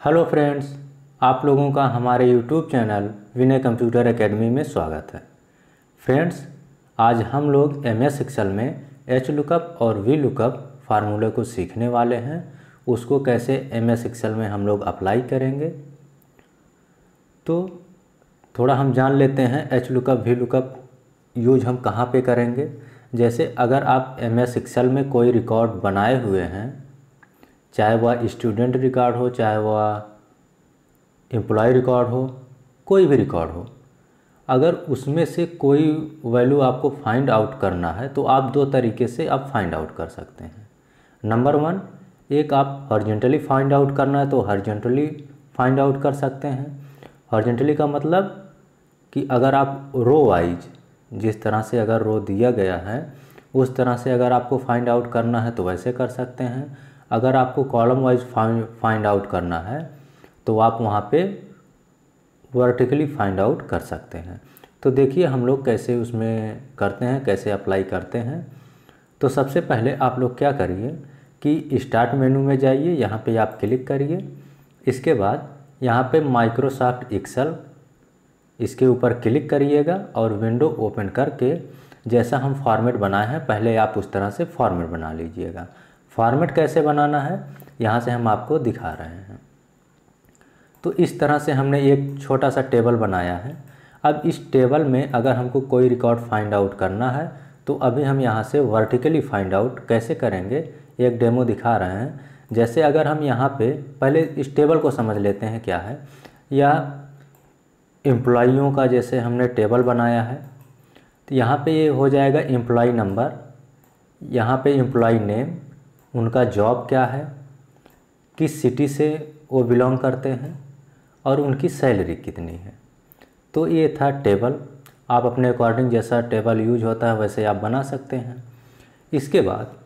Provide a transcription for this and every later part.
Hello friends, आप लोगों का हमारे यूट्यूब चैनल विनय कंप्यूटर एकेडमी में स्वागत है। फ्रेंड्स, आज हम लोग एमएस एक्सेल में एच लुकअप और वी लुकअप फार्मूले को सीखने वाले हैं। उसको कैसे एमएस एक्सेल में हम लोग अप्लाई करेंगे, तो थोड़ा हम जान लेते हैं H lookup V lookup use हम कहाँ पे करेंगे। जैसे अगर आप एमएस एक्सेल में कोई रिकॉर्ड बनाए हुए हैं, चाहे वह स्टूडेंट रिकॉर्ड हो, चाहे वह एम्प्लॉय रिकॉर्ड हो, कोई भी रिकॉर्ड हो, अगर उसमें से कोई वैल्यू आपको फाइंड आउट करना है तो आप दो तरीके से आप फाइंड आउट कर सकते हैं। नंबर वन, एक आप हॉरिजॉन्टली फाइंड आउट करना है तो हॉरिजॉन्टली फाइंड आउट कर सकते हैं। हॉरिजॉन्टली का मतलब कि अगर आप रो वाइज, जिस तरह से अगर रो दिया गया है उस तरह से अगर आपको फाइंड आउट करना है तो वैसे कर सकते हैं। अगर आपको कॉलम वाइज फाइंड आउट करना है तो आप वहाँ पे वर्टिकली फाइंड आउट कर सकते हैं। तो देखिए हम लोग कैसे उसमें करते हैं, कैसे अप्लाई करते हैं। तो सबसे पहले आप लोग क्या करिए कि स्टार्ट मेनू में जाइए, यहाँ पे आप क्लिक करिए। इसके बाद यहाँ पे माइक्रोसॉफ्ट एक्सेल, इसके ऊपर क्लिक करिएगा और विंडो ओपन करके जैसा हम फॉर्मेट बनाए हैं पहले आप उस तरह से फॉर्मेट बना लीजिएगा। फॉर्मेट कैसे बनाना है यहाँ से हम आपको दिखा रहे हैं। तो इस तरह से हमने एक छोटा सा टेबल बनाया है। अब इस टेबल में अगर हमको कोई रिकॉर्ड फाइंड आउट करना है तो अभी हम यहाँ से वर्टिकली फाइंड आउट कैसे करेंगे एक डेमो दिखा रहे हैं। जैसे अगर हम यहाँ पे पहले इस टेबल को समझ लेते हैं क्या है। या एम्प्लॉइयों का जैसे हमने टेबल बनाया है तो यहाँ पे ये हो जाएगा एम्प्लॉय नंबर, यहाँ पे एम्प्लॉय नेम, उनका जॉब क्या है, किस सिटी से वो बिलोंग करते हैं और उनकी सैलरी कितनी है। तो ये था टेबल। आप अपने अकॉर्डिंग जैसा टेबल यूज होता है वैसे आप बना सकते हैं। इसके बाद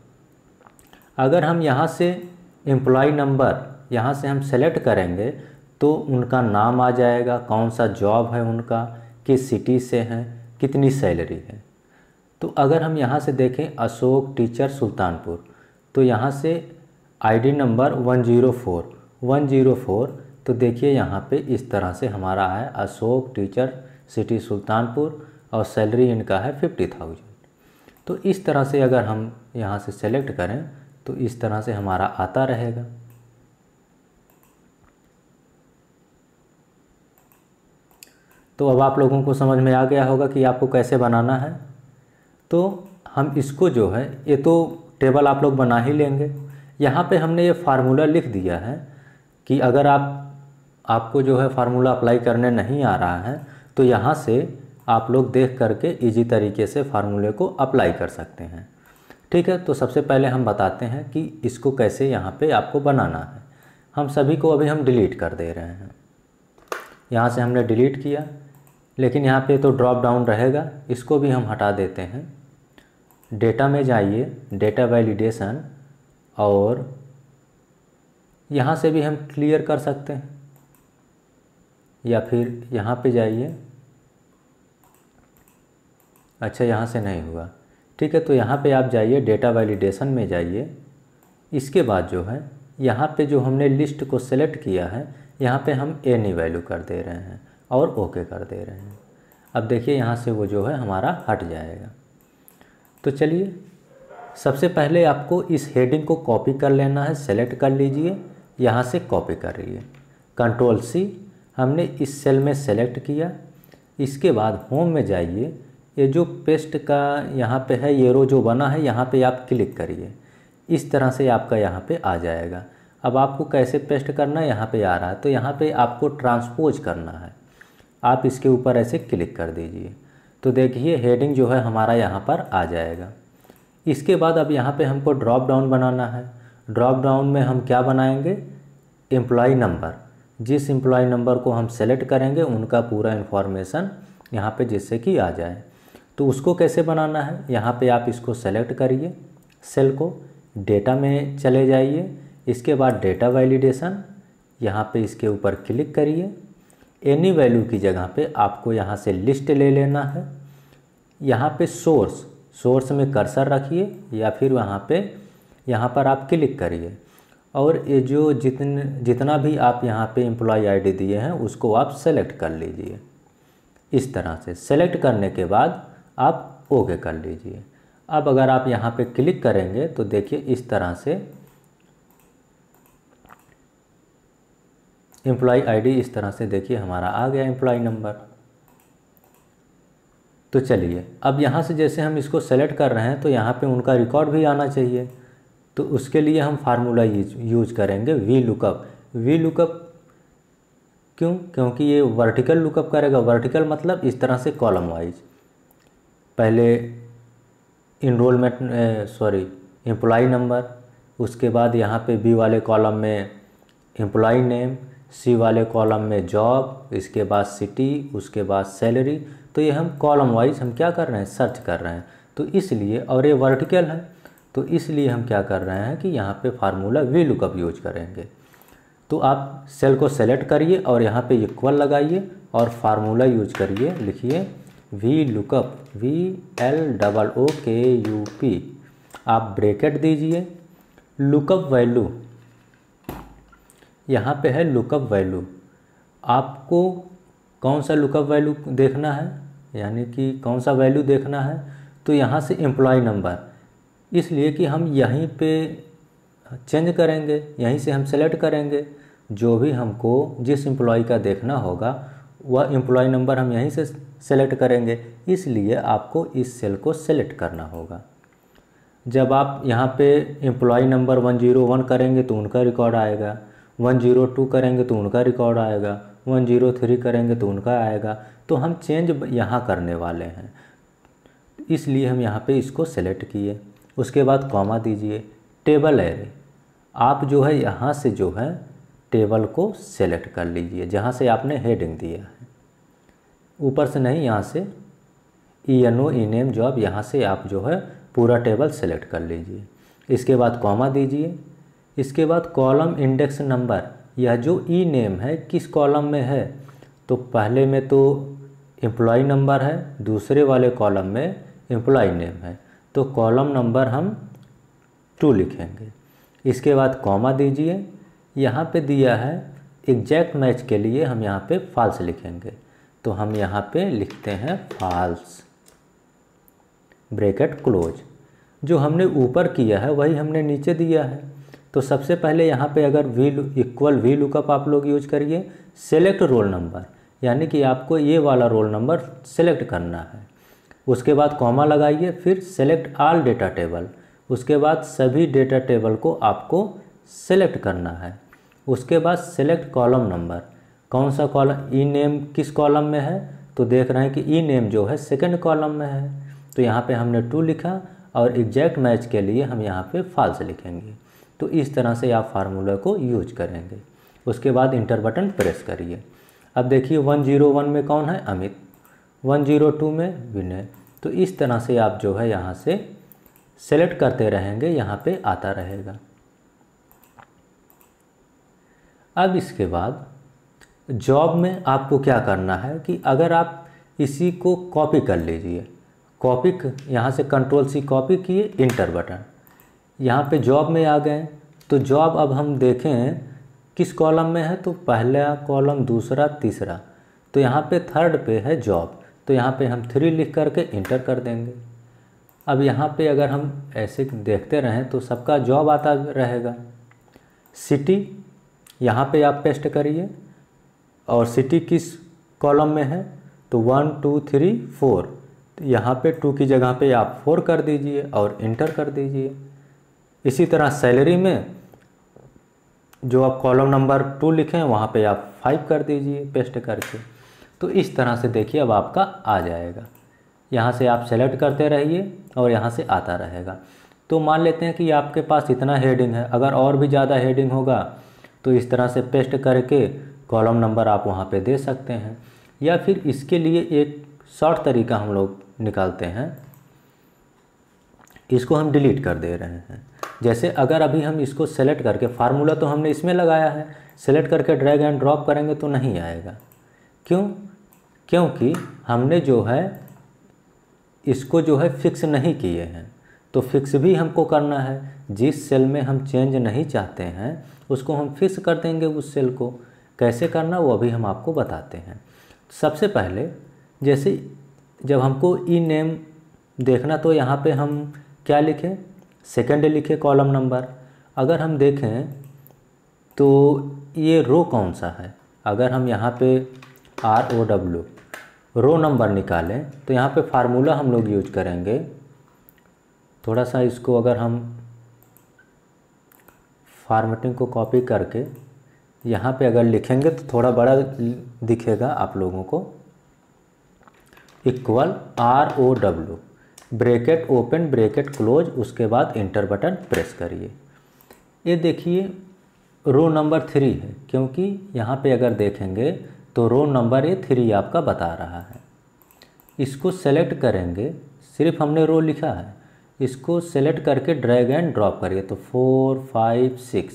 अगर हम यहाँ से एम्प्लॉय नंबर यहाँ से हम सेलेक्ट करेंगे तो उनका नाम आ जाएगा, कौन सा जॉब है उनका, किस सिटी से हैं, कितनी सैलरी है। तो अगर हम यहाँ से देखें अशोक टीचर सुल्तानपुर, तो यहाँ से आईडी नंबर 104 तो देखिए यहाँ पे इस तरह से हमारा है अशोक टीचर सिटी सुल्तानपुर और सैलरी इनका है 50,000। तो इस तरह से अगर हम यहाँ से सेलेक्ट करें तो इस तरह से हमारा आता रहेगा। तो अब आप लोगों को समझ में आ गया होगा कि आपको कैसे बनाना है। तो हम इसको जो है, ये तो टेबल आप लोग बना ही लेंगे। यहाँ पे हमने ये फार्मूला लिख दिया है कि अगर आपको जो है फार्मूला अप्लाई करने नहीं आ रहा है तो यहाँ से आप लोग देख करके इजी तरीके से फार्मूले को अप्लाई कर सकते हैं। ठीक है, तो सबसे पहले हम बताते हैं कि इसको कैसे यहाँ पे आपको बनाना है। हम सभी को अभी हम डिलीट कर दे रहे हैं। यहाँ से हमने डिलीट किया, लेकिन यहाँ पे तो ड्रॉप डाउन रहेगा, इसको भी हम हटा देते हैं। डेटा में जाइए, डेटा वैलिडेशन, और यहाँ से भी हम क्लियर कर सकते हैं या फिर यहाँ पे जाइए। अच्छा, यहाँ से नहीं हुआ, ठीक है, तो यहाँ पे आप जाइए, डेटा वैलिडेशन में जाइए। इसके बाद जो है यहाँ पे जो हमने लिस्ट को सेलेक्ट किया है यहाँ पे हम एनी वैल्यू कर दे रहे हैं और ओके कर दे रहे हैं। अब देखिए यहाँ से वो जो है हमारा हट जाएगा। तो चलिए, सबसे पहले आपको इस हेडिंग को कॉपी कर लेना है। सेलेक्ट कर लीजिए, यहाँ से कॉपी कर लीजिए, Ctrl+C, हमने इस सेल में सेलेक्ट किया। इसके बाद होम में जाइए, ये जो पेस्ट का यहाँ पे है ये रो जो बना है यहाँ पे आप क्लिक करिए। इस तरह से आपका यहाँ पे आ जाएगा। अब आपको कैसे पेस्ट करना है यहाँ पे आ रहा है, तो यहाँ पे आपको ट्रांसपोज करना है। आप इसके ऊपर ऐसे क्लिक कर दीजिए तो देखिए हेडिंग जो है हमारा यहाँ पर आ जाएगा। इसके बाद अब यहाँ पे हमको ड्रॉप डाउन बनाना है। ड्रॉप डाउन में हम क्या बनाएंगे, एम्प्लॉय नंबर। जिस एम्प्लॉय नंबर को हम सेलेक्ट करेंगे उनका पूरा इन्फॉर्मेशन यहाँ पे जिससे कि आ जाए। तो उसको कैसे बनाना है, यहाँ पे आप इसको सेलेक्ट करिए, सेल को, डेटा में चले जाइए। इसके बाद डेटा वैलिडेशन, यहाँ पे इसके ऊपर क्लिक करिए। एनी वैल्यू की जगह पे आपको यहाँ से लिस्ट ले लेना है। यहाँ पे सोर्स में कर्सर रखिए या फिर यहाँ पर आप क्लिक करिए और ये जो जितना भी आप यहाँ पे एम्प्लॉय आईडी दिए हैं उसको आप सेलेक्ट कर लीजिए। इस तरह से सेलेक्ट करने के बाद आप ओके कर लीजिए। अब अगर आप यहाँ पे क्लिक करेंगे तो देखिए इस तरह से एम्प्लॉय आईडी इस तरह से देखिए हमारा आ गया एम्प्लॉय नंबर। तो चलिए अब यहाँ से जैसे हम इसको सेलेक्ट कर रहे हैं तो यहाँ पे उनका रिकॉर्ड भी आना चाहिए। तो उसके लिए हम फार्मूला यूज करेंगे वी लुकअप। वी लुकअप क्यों? क्योंकि ये वर्टिकल लुकअप करेगा। वर्टिकल मतलब इस तरह से कॉलम वाइज, पहले एम्प्लॉय नंबर, उसके बाद यहाँ पे बी वाले कॉलम में एम्प्लॉय नेम, सी वाले कॉलम में जॉब, इसके बाद सिटी, उसके बाद सैलरी। तो ये हम कॉलम वाइज हम क्या कर रहे हैं, सर्च कर रहे हैं। तो इसलिए, और ये वर्टिकल है तो इसलिए हम क्या कर रहे हैं कि यहाँ पे फार्मूला वी लुकअप यूज करेंगे। तो आप सेल को सेलेक्ट करिए और यहाँ पे इक्वल लगाइए और फार्मूला यूज करिए, लिखिए वी लुकअप, VLOOKUP, आप ब्रैकेट दीजिए, लुकअप वैल्यू, यहाँ पे है लुकअप वैल्यू। आपको कौन सा लुकअप वैल्यू देखना है, यानी कि कौन सा वैल्यू देखना है, तो यहाँ से एम्प्लॉय नंबर, इसलिए कि हम यहीं पे चेंज करेंगे, यहीं से हम सेलेक्ट करेंगे। जो भी हमको जिस एम्प्लॉय का देखना होगा वह एम्प्लॉय नंबर हम यहीं से सेलेक्ट करेंगे, इसलिए आपको इस सेल को सेलेक्ट करना होगा। जब आप यहाँ पे एम्प्लॉय नंबर 101 करेंगे तो उनका रिकॉर्ड आएगा, 102 करेंगे तो उनका रिकॉर्ड आएगा, 103 करेंगे तो उनका आएगा। तो हम चेंज यहाँ करने वाले हैं, इसलिए हम यहाँ पे इसको सेलेक्ट किए। उसके बाद कॉमा दीजिए, टेबल एरे, आप जो है यहाँ से जो है टेबल को सेलेक्ट कर लीजिए जहाँ से आपने हेडिंग दिया है, ऊपर से नहीं, यहाँ से ENO ENAME जॉब, यहाँ से आप जो है पूरा टेबल सेलेक्ट कर लीजिए। इसके बाद कॉमा दीजिए। इसके बाद कॉलम इंडेक्स नंबर, यह जो ENAME है किस कॉलम में है, तो पहले में तो एम्प्लॉय नंबर है, दूसरे वाले कॉलम में एम्प्लॉय नेम है, तो कॉलम नंबर हम 2 लिखेंगे। इसके बाद कॉमा दीजिए, यहाँ पे दिया है एग्जैक्ट मैच के लिए हम यहाँ पे फॉल्स लिखेंगे, तो हम यहाँ पे लिखते हैं फॉल्स, ब्रैकेट क्लोज। जो हमने ऊपर किया है वही हमने नीचे दिया है। तो सबसे पहले यहाँ पे अगर वी लुकअप आप लोग यूज करिए, सेलेक्ट रोल नंबर, यानी कि आपको ये वाला रोल नंबर सेलेक्ट करना है। उसके बाद कॉमा लगाइए, फिर सेलेक्ट ऑल डेटा टेबल, उसके बाद सभी डेटा टेबल को आपको सेलेक्ट करना है। उसके बाद सेलेक्ट कॉलम नंबर, कौन सा कॉलम, ENAME किस कॉलम में है, तो देख रहे हैं कि ENAME जो है सेकंड कॉलम में है, तो यहाँ पे हमने 2 लिखा और एग्जैक्ट मैच के लिए हम यहाँ पे फॉल्स लिखेंगे। तो इस तरह से आप फार्मूला को यूज करेंगे। उसके बाद इंटर बटन प्रेस करिए। अब देखिए 101 में कौन है, अमित, 102 में विनय। तो इस तरह से आप जो है यहाँ से सेलेक्ट करते रहेंगे, यहाँ पे आता रहेगा। अब इसके बाद जॉब में आपको क्या करना है कि अगर आप इसी को कॉपी कर लीजिए, कॉपी यहाँ से Ctrl+C कॉपी किए, इंटर बटन, यहाँ पे जॉब में आ गए। तो जॉब अब हम देखें किस कॉलम में है, तो पहला कॉलम, दूसरा, तीसरा, तो यहाँ पे थर्ड पे है जॉब, तो यहाँ पे हम 3 लिख करके इंटर कर देंगे। अब यहाँ पे अगर हम ऐसे देखते रहें तो सबका जॉब आता रहेगा। सिटी यहाँ पे आप पेस्ट करिए, और सिटी किस कॉलम में है, तो 1 2 3 4, तो यहाँ पे 2 की जगह पे आप 4 कर दीजिए और इंटर कर दीजिए। इसी तरह सैलरी में जो आप कॉलम नंबर 2 लिखें वहाँ पे आप 5 कर दीजिए पेस्ट करके। तो इस तरह से देखिए अब आपका आ जाएगा। यहाँ से आप सेलेक्ट करते रहिए और यहाँ से आता रहेगा। तो मान लेते हैं कि आपके पास इतना हेडिंग है, अगर और भी ज़्यादा हेडिंग होगा तो इस तरह से पेस्ट करके कॉलम नंबर आप वहाँ पे दे सकते हैं। या फिर इसके लिए एक शॉर्ट तरीका हम लोग निकालते हैं, इसको हम डिलीट कर दे रहे हैं। जैसे अगर अभी हम इसको सेलेक्ट करके, फार्मूला तो हमने इसमें लगाया है, सेलेक्ट करके ड्रैग एंड ड्रॉप करेंगे तो नहीं आएगा। क्यों? क्योंकि हमने जो है इसको जो है फिक्स नहीं किए हैं, तो फिक्स भी हमको करना है। जिस सेल में हम चेंज नहीं चाहते हैं उसको हम फिक्स कर देंगे उस सेल को। कैसे करना वो अभी हम आपको बताते हैं। सबसे पहले जैसे जब हमको ई नेम देखना तो यहाँ पे हम क्या लिखें, सेकंड लिखें कॉलम नंबर। अगर हम देखें तो ये रो कौन सा है, अगर हम यहाँ पे ROW रो नंबर निकालें तो यहाँ पे फार्मूला हम लोग यूज करेंगे। थोड़ा सा इसको अगर हम फॉर्मेटिंग को कॉपी करके यहाँ पे अगर लिखेंगे तो थोड़ा बड़ा दिखेगा आप लोगों को। Equal ROW bracket open bracket close, उसके बाद इंटर बटन प्रेस करिए। ये देखिए रो नंबर 3 है, क्योंकि यहाँ पे अगर देखेंगे तो रो नंबर ये 3 आपका बता रहा है। इसको सेलेक्ट करेंगे, सिर्फ हमने रो लिखा है, इसको सेलेक्ट करके ड्रैग एंड ड्रॉप करिए तो 4 5 6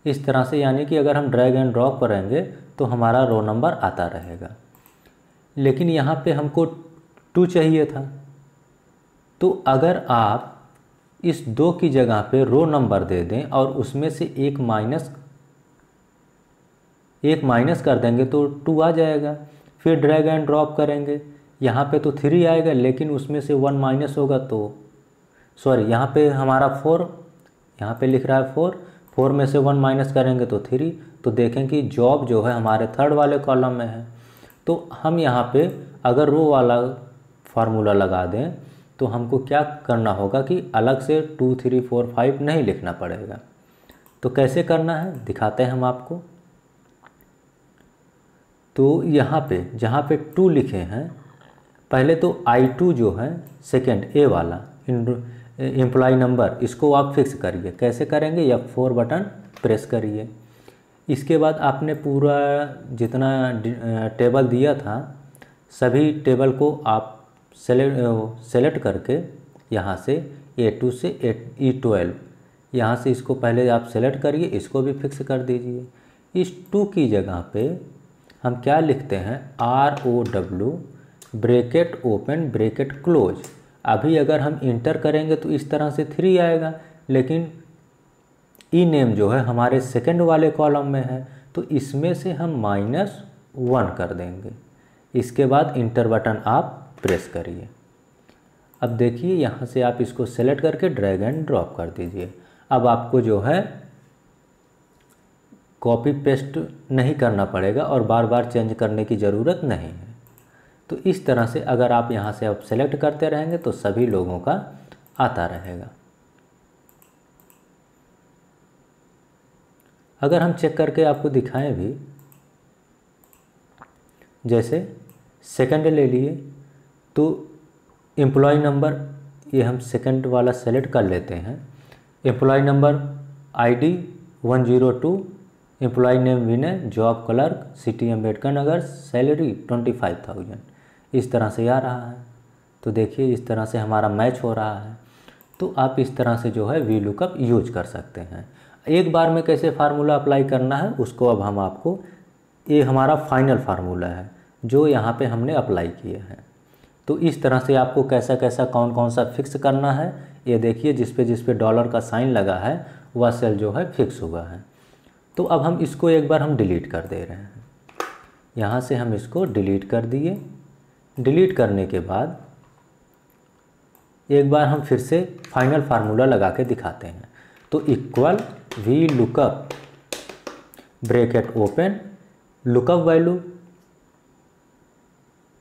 इस तरह से, यानी कि अगर हम ड्रैग एंड ड्रॉप करेंगे तो हमारा रो नंबर आता रहेगा। लेकिन यहाँ पे हमको 2 चाहिए था, तो अगर आप इस 2 की जगह पे रो नंबर दे दें और उसमें से एक माइनस कर देंगे तो 2 आ जाएगा। फिर ड्रैग एंड ड्रॉप करेंगे, यहाँ पे तो 3 आएगा, लेकिन उसमें से 1 माइनस होगा तो सॉरी यहाँ पे हमारा 4, यहाँ पे लिख रहा है 4 में से 1 माइनस करेंगे तो 3, तो देखें कि जॉब जो है हमारे थर्ड वाले कॉलम में है। तो हम यहाँ पे अगर रो वाला फार्मूला लगा दें तो हमको क्या करना होगा कि अलग से 2 3 4 5 नहीं लिखना पड़ेगा। तो कैसे करना है दिखाते हैं हम आपको। तो यहाँ पे जहाँ पे 2 लिखे हैं, पहले तो I2 जो है सेकेंड ए वाला एम्प्लॉय नंबर, इसको आप फिक्स करिए। कैसे करेंगे, F4 बटन प्रेस करिए। इसके बाद आपने पूरा जितना टेबल दिया था सभी टेबल को आप सेलेक्ट करके यहाँ से A2 से E12 यहाँ से इसको पहले आप सेलेक्ट करिए, इसको भी फिक्स कर दीजिए। इस 2 की जगह पे हम क्या लिखते हैं, ROW bracket open bracket close. अभी अगर हम इंटर करेंगे तो इस तरह से 3 आएगा, लेकिन ई नेम जो है हमारे सेकंड वाले कॉलम में है, तो इसमें से हम -1 कर देंगे। इसके बाद इंटर बटन आप प्रेस करिए। अब देखिए यहाँ से आप इसको सेलेक्ट करके ड्रैग एंड ड्रॉप कर दीजिए। अब आपको जो है कॉपी पेस्ट नहीं करना पड़ेगा और बार बार चेंज करने की ज़रूरत नहीं है। तो इस तरह से अगर आप यहाँ से आप सेलेक्ट करते रहेंगे तो सभी लोगों का आता रहेगा। अगर हम चेक करके आपको दिखाएं भी, जैसे सेकंड ले लिए तो एम्प्लॉय नंबर ये हम सेकंड वाला सेलेक्ट कर लेते हैं। Employee number ID 102, employee name Vinay, job clerk, city Ambedkar Nagar, salary 25,000, इस तरह से आ रहा है। तो देखिए इस तरह से हमारा मैच हो रहा है। तो आप इस तरह से जो है VLOOKUP यूज कर सकते हैं। एक बार में कैसे फार्मूला अप्लाई करना है उसको अब हम आपको, ये हमारा फाइनल फार्मूला है जो यहाँ पे हमने अप्लाई किए हैं। तो इस तरह से आपको कैसा कैसा कौन कौन सा फिक्स करना है ये देखिए, जिस पे डॉलर का साइन लगा है वह सेल जो है फिक्स हुआ है। तो अब हम इसको एक बार हम डिलीट कर दे रहे हैं। यहाँ से हम इसको डिलीट कर दिए। डिलीट करने के बाद एक बार हम फिर से फाइनल फार्मूला लगा के दिखाते हैं। तो equal VLOOKUP bracket open, lookup value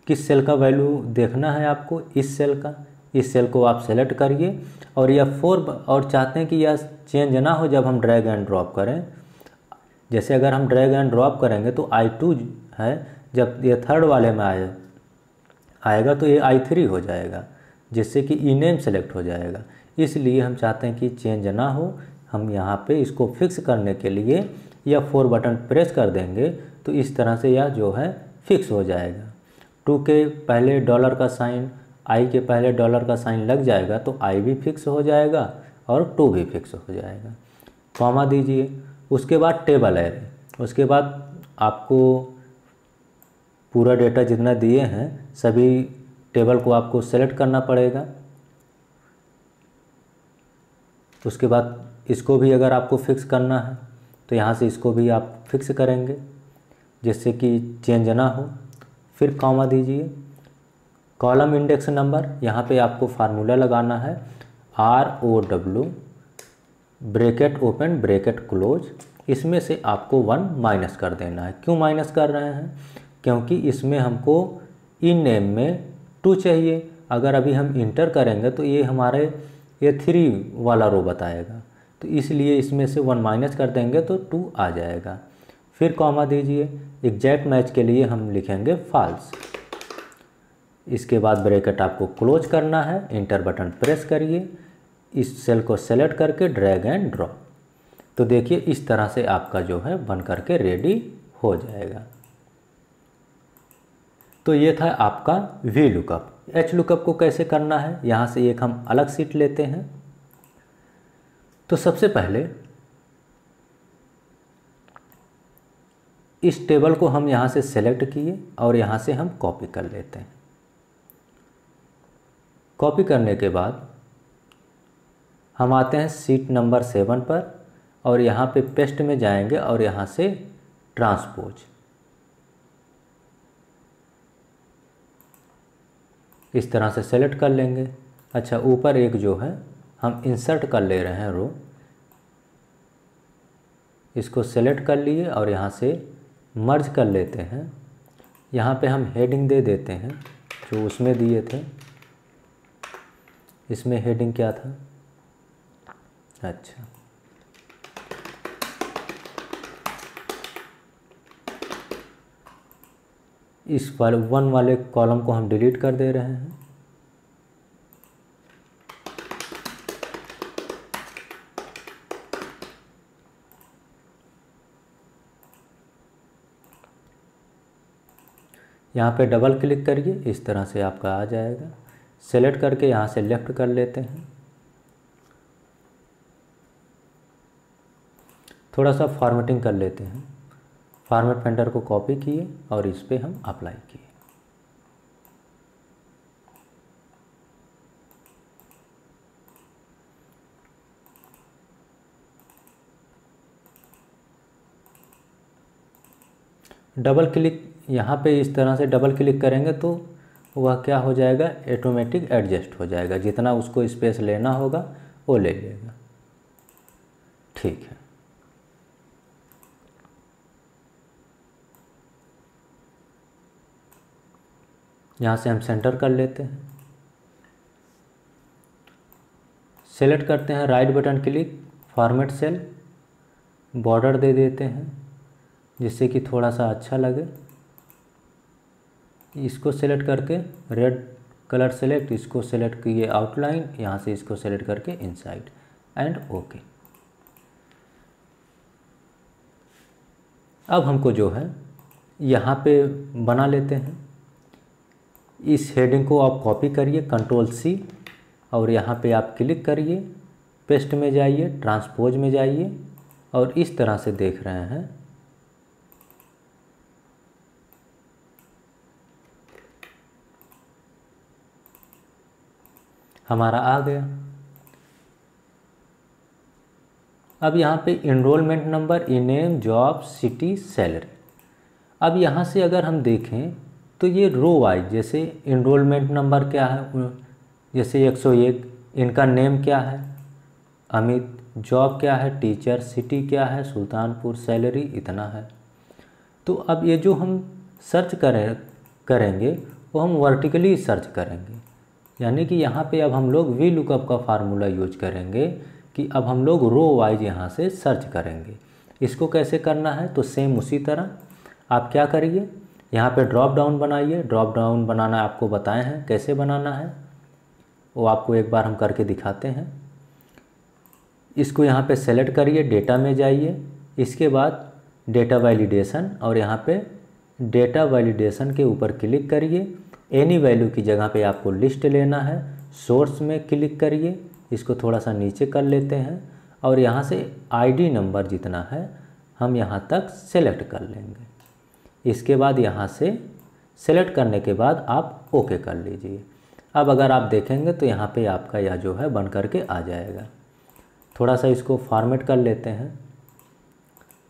किस सेल का वैल्यू देखना है आपको, इस सेल का, इस सेल को आप सेलेक्ट करिए और यह 4 और चाहते हैं कि यह चेंज ना हो जब हम ड्रैग एंड ड्रॉप करें। जैसे अगर हम ड्रैग एंड ड्रॉप करेंगे तो I2 है, जब ये थर्ड वाले में आएगा तो ये I3 हो जाएगा, जिससे कि ई नेम सेलेक्ट हो जाएगा। इसलिए हम चाहते हैं कि चेंज ना हो। हम यहाँ पे इसको फिक्स करने के लिए F4 बटन प्रेस कर देंगे तो इस तरह से यह जो है फिक्स हो जाएगा। 2 के पहले डॉलर का साइन, I के पहले डॉलर का साइन लग जाएगा तो I भी फिक्स हो जाएगा और 2 भी फिक्स हो जाएगा। कॉमा दीजिए। उसके बाद टेबल एरे, उसके बाद आपको पूरा डेटा जितना दिए हैं सभी टेबल को आपको सेलेक्ट करना पड़ेगा। उसके बाद इसको भी अगर आपको फिक्स करना है तो यहाँ से इसको भी आप फिक्स करेंगे जिससे कि चेंज ना हो। फिर कॉमा दीजिए, कॉलम इंडेक्स नंबर, यहाँ पे आपको फार्मूला लगाना है ROW bracket open bracket close, इसमें से आपको 1 माइनस कर देना है। क्यों माइनस कर रहे हैं? क्योंकि इसमें हमको इन नेम में 2 चाहिए। अगर अभी हम इंटर करेंगे तो ये हमारे ये 3 वाला रो बताएगा, तो इसलिए इसमें से 1 माइनस कर देंगे तो 2 आ जाएगा। फिर कॉमा दीजिए, एग्जैक्ट मैच के लिए हम लिखेंगे फॉल्स। इसके बाद ब्रैकेट आपको क्लोज करना है, इंटर बटन प्रेस करिए, इस सेल को सेलेक्ट करके ड्रैग एंड ड्रॉप। तो देखिए इस तरह से आपका जो है बन करके रेडी हो जाएगा। तो ये था आपका वी लुकअप। एच लुकअप को कैसे करना है, यहाँ से एक हम अलग सीट लेते हैं। तो सबसे पहले इस टेबल को हम यहाँ से सेलेक्ट किए और यहाँ से हम कॉपी कर लेते हैं। कॉपी करने के बाद हम आते हैं सीट नंबर 7 पर और यहाँ पे पेस्ट में जाएंगे और यहाँ से ट्रांसपोज, इस तरह से सेलेक्ट कर लेंगे। अच्छा, ऊपर एक जो है हम इंसर्ट कर ले रहे हैं रो, इसको सेलेक्ट कर लिए और यहाँ से मर्ज कर लेते हैं। यहाँ पे हम हेडिंग दे देते हैं जो उसमें दिए थे। इसमें हेडिंग क्या था? अच्छा, इस 1 वाले कॉलम को हम डिलीट कर दे रहे हैं। यहाँ पे डबल क्लिक करिए, इस तरह से आपका आ जाएगा। सेलेक्ट करके यहाँ से लेफ़्ट कर लेते हैं। थोड़ा सा फॉर्मेटिंग कर लेते हैं। फॉर्मेट पेंटर को कॉपी किए और इस पे हम अप्लाई किए। डबल क्लिक, यहाँ पे इस तरह से डबल क्लिक करेंगे तो वह क्या हो जाएगा, ऑटोमेटिक एडजस्ट हो जाएगा। जितना उसको स्पेस लेना होगा वो ले लेगा। ठीक है, यहाँ से हम सेंटर कर लेते हैं। सेलेक्ट करते हैं, right button click, format cell, border दे देते हैं जिससे कि थोड़ा सा अच्छा लगे। इसको सेलेक्ट करके रेड कलर सेलेक्ट, इसको सेलेक्ट किए आउटलाइन, यहाँ से इसको सेलेक्ट करके इनसाइड एंड ओके। अब हमको जो है यहाँ पे बना लेते हैं। इस हेडिंग को आप कॉपी करिए, Ctrl+C, और यहाँ पे आप क्लिक करिए, पेस्ट में जाइए, ट्रांसपोज में जाइए और इस तरह से देख रहे हैं। हमारा आ गया। अब यहाँ पे enrollment number, e name, job, city, salary. अब यहाँ से अगर हम देखें तो ये रो वाइज, जैसे इनरोलमेंट नंबर क्या है, जैसे 101, इनका नेम क्या है अमित, जॉब क्या है टीचर, सिटी क्या है सुल्तानपुर, सैलरी इतना है। तो अब ये जो हम सर्च करेंगे वो हम वर्टिकली सर्च करेंगे, यानी कि यहाँ पे अब हम लोग वी लुकअप का फार्मूला यूज करेंगे कि अब हम लोग रो वाइज यहाँ से सर्च करेंगे। इसको कैसे करना है, तो सेम उसी तरह आप क्या करिए, यहाँ पे ड्रॉप डाउन बनाइए। ड्रॉप डाउन बनाना आपको बताए हैं कैसे बनाना है, वो आपको एक बार हम करके दिखाते हैं। इसको यहाँ पे सेलेक्ट करिए, डेटा में जाइए, इसके बाद डेटा वैलिडेशन, और यहाँ पे डेटा वैलिडेशन के ऊपर क्लिक करिए। एनी वैल्यू की जगह पे आपको लिस्ट लेना है। सोर्स में क्लिक करिए, इसको थोड़ा सा नीचे कर लेते हैं और यहाँ से आईडी नंबर जितना है हम यहाँ तक सेलेक्ट कर लेंगे। इसके बाद यहाँ से सेलेक्ट करने के बाद आप ओके कर लीजिए। अब अगर आप देखेंगे तो यहाँ पे आपका यह जो है बन करके आ जाएगा। थोड़ा सा इसको फॉर्मेट कर लेते हैं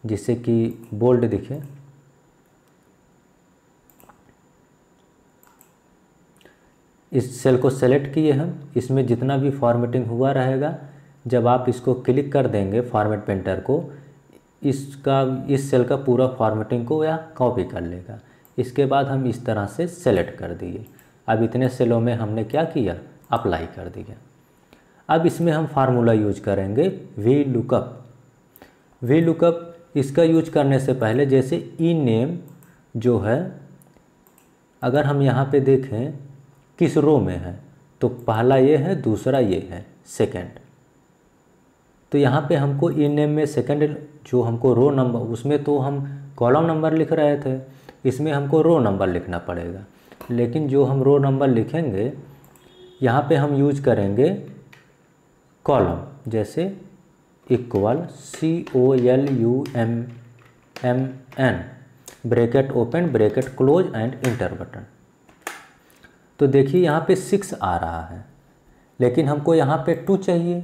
जिससे कि बोल्ड दिखे। इस सेल को सेलेक्ट किए हम, इसमें जितना भी फॉर्मेटिंग हुआ रहेगा जब आप इसको क्लिक कर देंगे फॉर्मेट पेंटर को, इस सेल का पूरा फॉर्मेटिंग को यह कॉपी कर लेगा। इसके बाद हम इस तरह से सेलेक्ट कर दिए। अब इतने सेलों में हमने क्या किया, अप्लाई कर दिया। अब इसमें हम फार्मूला यूज करेंगे वी लुकअप। वी लुकअप इसका यूज करने से पहले जैसे ई नेम जो है, अगर हम यहाँ पे देखें किस रो में है, तो पहला ये है, दूसरा ये है, सेकंड। तो यहाँ पे हमको ई नेम में सेकंड जो हमको रो नंबर, उसमें तो हम कॉलम नंबर लिख रहे थे, इसमें हमको रो नंबर लिखना पड़ेगा। लेकिन जो हम रो नंबर लिखेंगे यहाँ पे हम यूज करेंगे कॉलम, जैसे equal COLUMN bracket open bracket close and inter button. तो देखिए यहाँ पे 6 आ रहा है, लेकिन हमको यहाँ पे 2 चाहिए।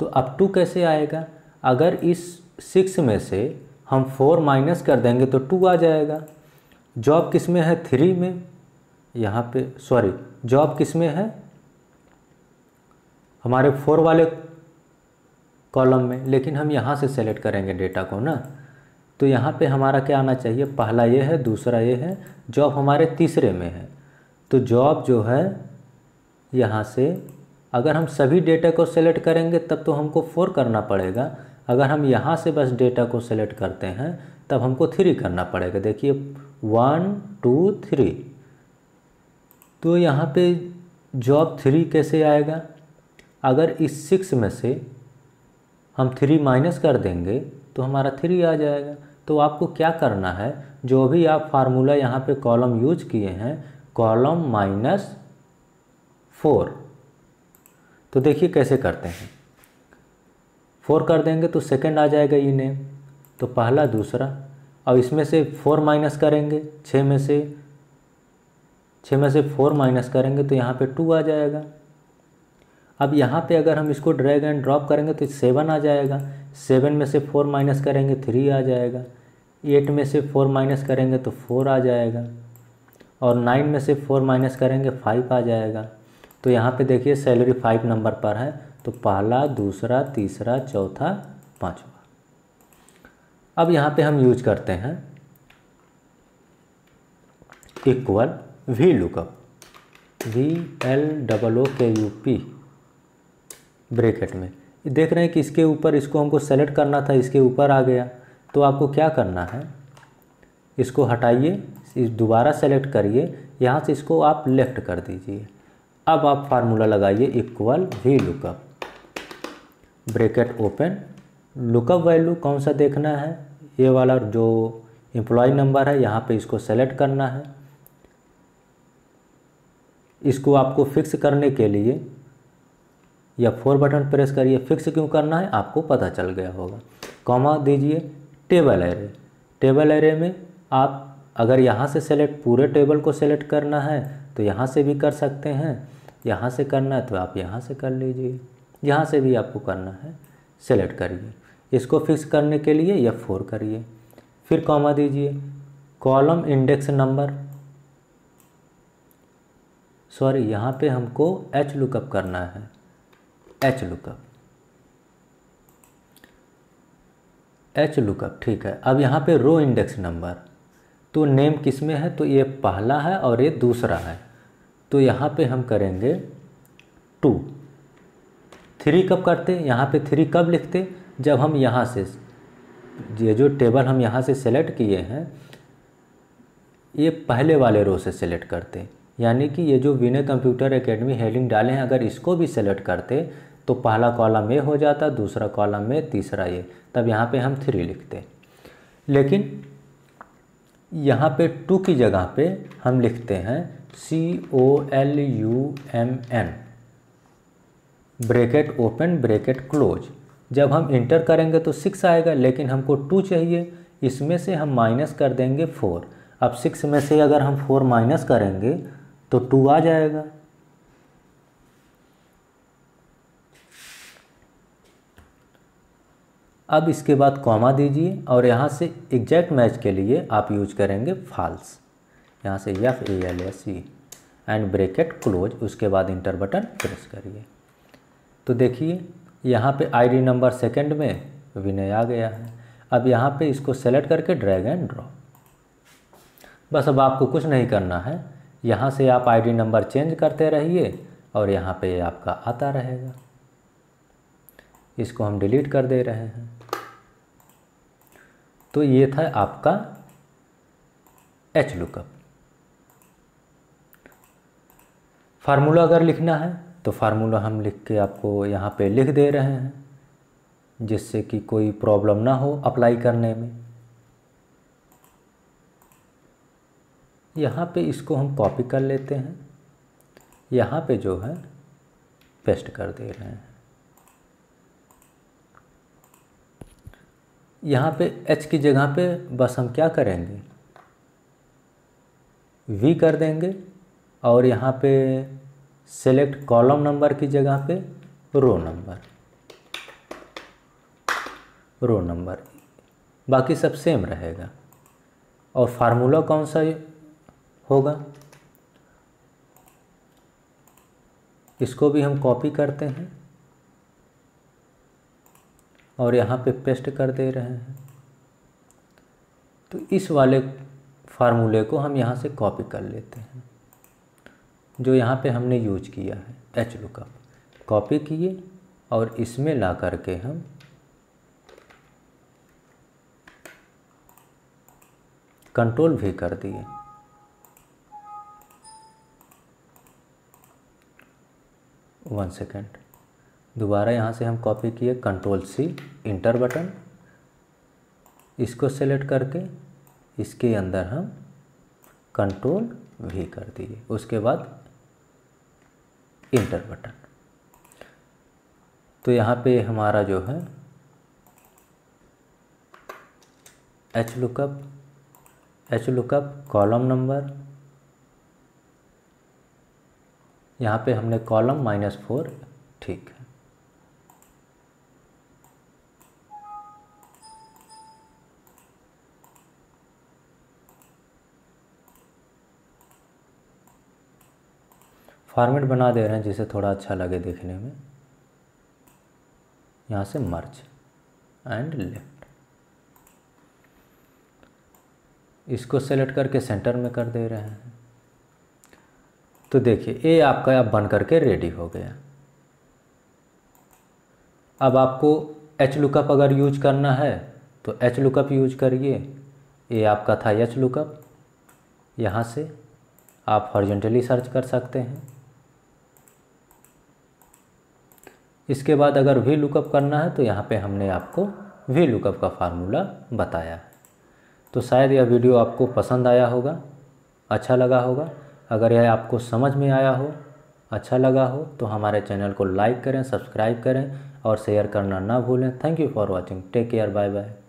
तो अब 2 कैसे आएगा, अगर इस 6 में से हम 4 माइनस कर देंगे तो 2 आ जाएगा। जॉब किस में है, 3 में, यहाँ पे सॉरी जॉब किस में है, हमारे 4 वाले कॉलम में, लेकिन हम यहाँ से सेलेक्ट करेंगे डेटा को ना। तो यहाँ पे हमारा क्या आना चाहिए, पहला ये है, दूसरा ये है, जॉब हमारे तीसरे में है। तो जॉब जो है यहाँ से अगर हम सभी डेटा को सेलेक्ट करेंगे तब तो हमको 4 करना पड़ेगा। अगर हम यहाँ से बस डेटा को सेलेक्ट करते हैं तब हमको 3 करना पड़ेगा। देखिए 1 2 3। तो यहाँ पे जॉब 3 कैसे आएगा, अगर इस 6 में से हम 3 माइनस कर देंगे तो हमारा 3 आ जाएगा। तो आपको क्या करना है, जो भी आप फार्मूला यहाँ पे कॉलम यूज किए हैं, कॉलम -4, तो देखिए कैसे करते हैं। 4 कर देंगे तो सेकंड आ जाएगा ई नेम, तो पहला दूसरा, और इसमें से 4 माइनस करेंगे, 6 में से 4 माइनस करेंगे तो यहाँ पे 2 आ जाएगा। अब यहाँ पे अगर हम इसको ड्रैग एंड ड्रॉप करेंगे तो 7 आ जाएगा। 7 में से 4 माइनस करेंगे 3 आ जाएगा। 8 में से 4 माइनस करेंगे तो 4 आ जाएगा, और 9 में से 4 माइनस करेंगे 5 आ जाएगा। तो यहाँ पे देखिए सैलरी 5 नंबर पर है, तो पहला दूसरा तीसरा चौथा पाँचवा। अब यहाँ पे हम यूज करते हैं equal V lookup, VLOOKUP bracket में। देख रहे हैं कि इसके ऊपर इसको हमको सेलेक्ट करना था, इसके ऊपर आ गया। तो आपको क्या करना है, इसको हटाइए, दोबारा सेलेक्ट करिए, यहाँ से इसको आप लेफ्ट कर दीजिए। अब आप फार्मूला लगाइए equal V lookup bracket open. Lookup value कौन सा देखना है, ये वाला जो एम्प्लॉय नंबर है, यहाँ पे इसको सेलेक्ट करना है। इसको आपको फिक्स करने के लिए या 4 बटन प्रेस करिए। फिक्स क्यों करना है आपको पता चल गया होगा। कॉमा दीजिए टेबल एरे। टेबल एरे में आप अगर यहाँ से सेलेक्ट पूरे टेबल को सेलेक्ट करना है तो यहाँ से भी कर सकते हैं, यहाँ से करना है तो आप यहाँ से कर लीजिए, यहाँ से भी आपको करना है सेलेक्ट करिए। इसको फिक्स करने के लिए F4 करिए, फिर कॉमा दीजिए कॉलम इंडेक्स नंबर, सॉरी यहाँ पे हमको H लुकअप करना है, H लुकअप ठीक है। अब यहाँ पे रो इंडेक्स नंबर, तो नेम किस में है, तो ये पहला है और ये दूसरा है, तो यहाँ पे हम करेंगे 2। 3 कब करते, यहाँ पे 3 कब लिखते, जब हम यहाँ से ये जो टेबल हम यहाँ से सेलेक्ट किए हैं ये पहले वाले रो से सेलेक्ट करते, यानी कि ये जो विनय कंप्यूटर एकेडमी हेडिंग डाले हैं अगर इसको भी सेलेक्ट करते तो पहला कॉलम ये हो जाता, दूसरा कॉलम में, तीसरा ये, तब यहाँ पे हम 3 लिखते। लेकिन यहाँ पे 2 की जगह पे हम लिखते हैं COLUMN bracket open bracket close. जब हम इंटर करेंगे तो 6 आएगा, लेकिन हमको 2 चाहिए, इसमें से हम माइनस कर देंगे 4। अब 6 में से अगर हम 4 माइनस करेंगे तो 2 आ जाएगा। अब इसके बाद कॉमा दीजिए और यहाँ से एग्जैक्ट मैच के लिए आप यूज करेंगे फॉल्स। यहाँ से FALSE एंड ब्रैकेट क्लोज, उसके बाद इंटर बटन प्रेस करिए। तो देखिए यहाँ पे आईडी नंबर सेकंड में विनय आ गया है। अब यहाँ पे इसको सेलेक्ट करके ड्रैग एंड ड्रॉप, बस अब आपको कुछ नहीं करना है। यहाँ से आप आईडी नंबर चेंज करते रहिए और यहाँ पे आपका आता रहेगा। इसको हम डिलीट कर दे रहे हैं। तो ये था आपका HLOOKUP। फार्मूला अगर लिखना है तो फार्मूला हम लिख के आपको यहाँ पे लिख दे रहे हैं, जिससे कि कोई प्रॉब्लम ना हो अप्लाई करने में। यहाँ पे इसको हम कॉपी कर लेते हैं, यहाँ पे जो है पेस्ट कर दे रहे हैं। यहाँ पे H की जगह पे बस हम क्या करेंगे, V कर देंगे और यहाँ पे सेलेक्ट कॉलम नंबर की जगह पे रो नंबर, बाकी सब सेम रहेगा। और फार्मूला कौन सा होगा, इसको भी हम कॉपी करते हैं और यहाँ पे पेस्ट कर दे रहे हैं। तो इस वाले फार्मूले को हम यहाँ से कॉपी कर लेते हैं, जो यहाँ पे हमने यूज किया है HLOOKUP। कॉपी किए और इसमें ला करके हम कंट्रोल V कर दिए। वन सेकेंड, दोबारा यहाँ से हम कॉपी किए, कंट्रोल C इंटर बटन, इसको सेलेक्ट करके इसके अंदर हम कंट्रोल V कर दिए, उसके बाद इंटर बटन। तो यहाँ पे हमारा जो है HLOOKUP कॉलम नंबर, यहाँ पे हमने कॉलम -4, ठीक है। फॉर्मेट बना दे रहे हैं जिसे थोड़ा अच्छा लगे देखने में। यहाँ से मर्ज एंड लेफ्ट, इसको सेलेक्ट करके सेंटर में कर दे रहे हैं। तो देखिए ये आपका अब बन करके रेडी हो गया। अब आपको HLOOKUP अगर यूज करना है तो HLOOKUP यूज करिए। ये आपका था HLOOKUP। यहाँ से आप हॉरिजॉन्टली सर्च कर सकते हैं। इसके बाद अगर VLOOKUP करना है तो यहाँ पे हमने आपको VLOOKUP का फार्मूला बताया है। तो शायद यह वीडियो आपको पसंद आया होगा, अच्छा लगा होगा। अगर यह आपको समझ में आया हो, अच्छा लगा हो, तो हमारे चैनल को लाइक करें, सब्सक्राइब करें और शेयर करना ना भूलें। Thank you for watching, take care, bye bye.